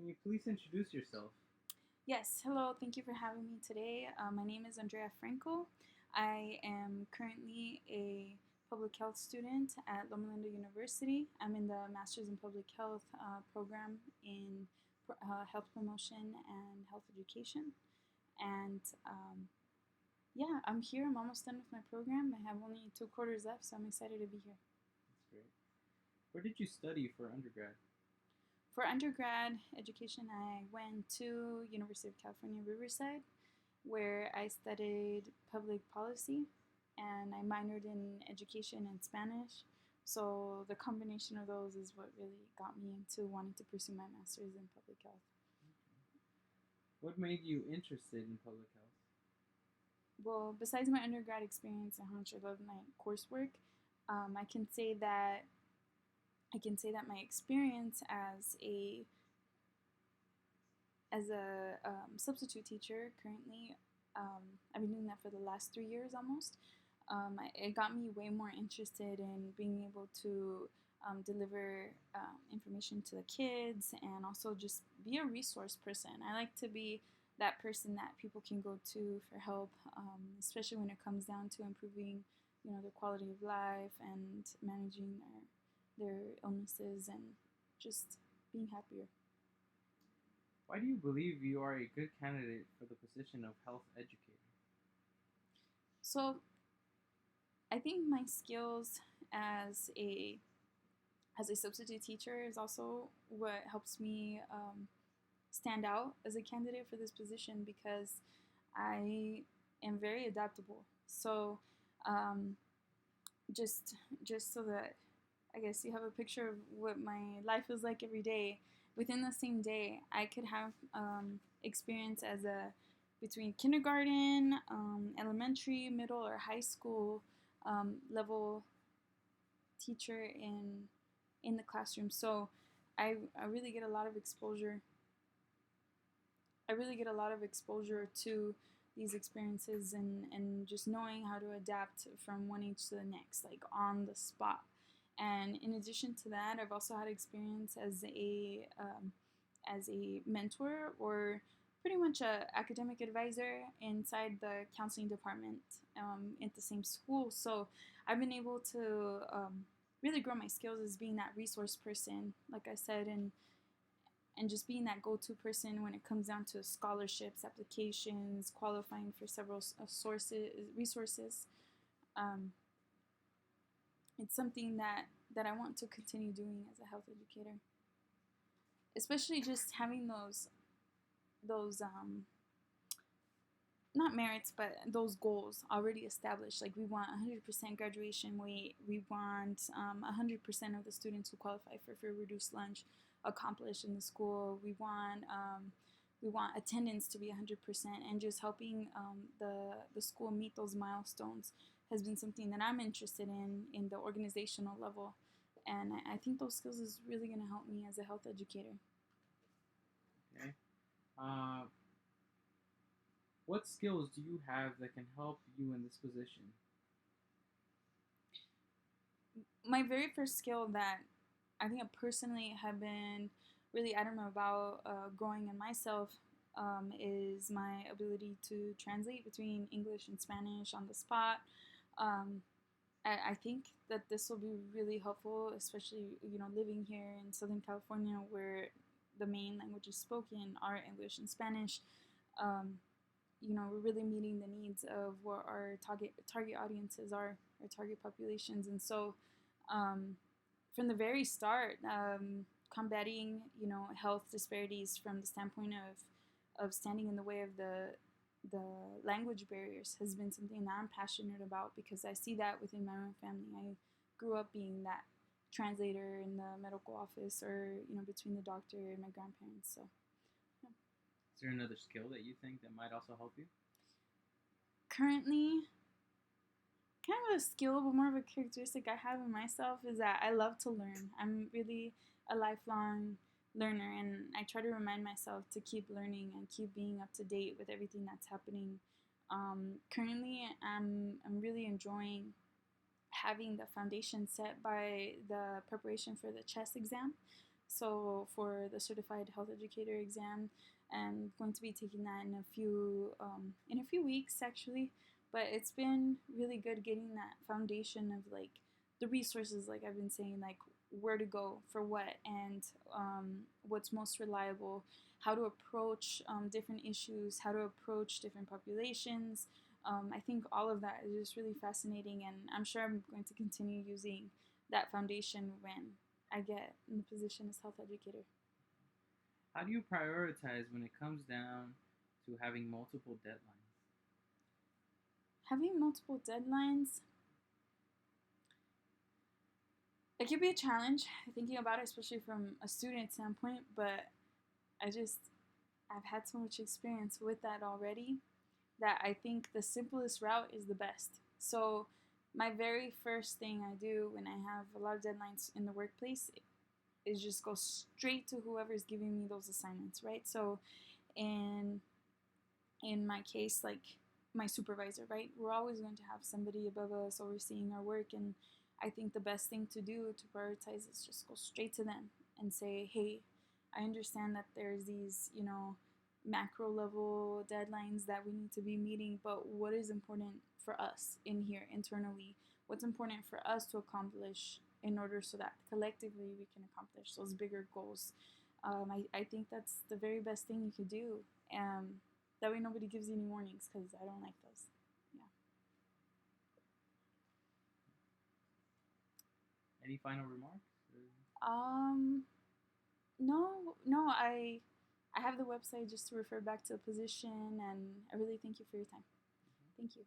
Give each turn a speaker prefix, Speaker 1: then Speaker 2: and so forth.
Speaker 1: Can you please introduce yourself?
Speaker 2: Yes, hello, thank you for having me today. My name is Andrea Franco. I am currently a public health student at Loma Linda University. I'm in the Masters in Public Health program in health promotion and health education. And yeah, I'm here. I'm almost done with my program. I have only 2 quarters left, so I'm excited to be here.
Speaker 1: That's great. Where did you study for undergrad?
Speaker 2: For undergrad education, I went to University of California, Riverside, where I studied public policy and I minored in education and Spanish. So the combination of those is what really got me into wanting to pursue my master's in public health.
Speaker 1: What made you interested in public health?
Speaker 2: Well, besides my undergrad experience and how much I love my coursework, I can say that my experience as a substitute teacher currently, I've been doing that for the last 3 years almost. It got me way more interested in being able to deliver information to the kids and also just be a resource person. I like to be that person that people can go to for help, especially when it comes down to improving, their quality of life and managing their illnesses and just being happier.
Speaker 1: Why do you believe you are a good candidate for the position of health educator?
Speaker 2: So I think my skills as a substitute teacher is also what helps me stand out as a candidate for this position because I am very adaptable. So um, just so that I guess you have a picture of what my life is like every day. Within the same day, I could have experience as a between kindergarten, elementary, middle, or high school level teacher in the classroom. So I really get a lot of exposure. I really get a lot of exposure to these experiences and just knowing how to adapt from one age to the next, like on the spot. And in addition to that, I've also had experience as a mentor or pretty much a academic advisor inside the counseling department at the same school. So I've been able to really grow my skills as being that resource person, like I said, and just being that go-to person when it comes down to scholarships, applications, qualifying for several resources. Um, it's something that I want to continue doing as a health educator, especially just having those not merits, but those goals already established. Like we want 100% graduation rate. We want 100% of the students who qualify for free reduced lunch accomplished in the school. We want attendance to be 100%, and just helping the school meet those milestones has been something that I'm interested in the organizational level, and I think those skills is really going to help me as a health educator.
Speaker 1: Okay. Uh, what skills do you have that can help you in this position?
Speaker 2: My very first skill that I think I personally have been really adamant about growing in myself is my ability to translate between English and Spanish on the spot. Um, I think that this will be really helpful, especially living here in Southern California, where the main languages spoken are English and Spanish. Um, we're really meeting the needs of what our target audiences are, our target populations, and so um, from the very start, combating health disparities from the standpoint of standing in the way of the language barriers has been something that I'm passionate about because I see that within my own family. I grew up being that translator in the medical office or between the doctor and my grandparents. So yeah.
Speaker 1: Is there another skill that you think that might also help you?
Speaker 2: Currently, kind of a skill, but more of a characteristic I have in myself is that I love to learn. I'm really a lifelong learner, and I try to remind myself to keep learning and keep being up to date with everything that's happening. Currently, I'm really enjoying having the foundation set by the preparation for the chess exam. So for the certified health educator exam, and going to be taking that in a few weeks actually. But it's been really good getting that foundation of like the resources, like I've been saying, like where to go for what, and what's most reliable, how to approach different issues, how to approach different populations. I think all of that is just really fascinating, and I'm sure I'm going to continue using that foundation when I get in the position as health educator.
Speaker 1: How do you prioritize when it comes down to having multiple deadlines?
Speaker 2: Having multiple deadlines, it can be a challenge thinking about it, especially from a student standpoint, but I just, I've had so much experience with that already that I think the simplest route is the best. So, my very first thing I do when I have a lot of deadlines in the workplace is just go straight to whoever's giving me those assignments, right? So, in in my case, like my supervisor, right? We're always going to have somebody above us overseeing our work. And I think the best thing to do to prioritize is just go straight to them and say, hey, I understand that there's these, macro level deadlines that we need to be meeting, but what is important for us in here internally? What's important for us to accomplish in order so that collectively we can accomplish those bigger goals? I think that's the very best thing you could do. That way nobody gives you any warnings because I don't like those. Yeah.
Speaker 1: Any final remarks?
Speaker 2: Um. No. No. I have the website just to refer back to the position, and I really thank you for your time. Thank you.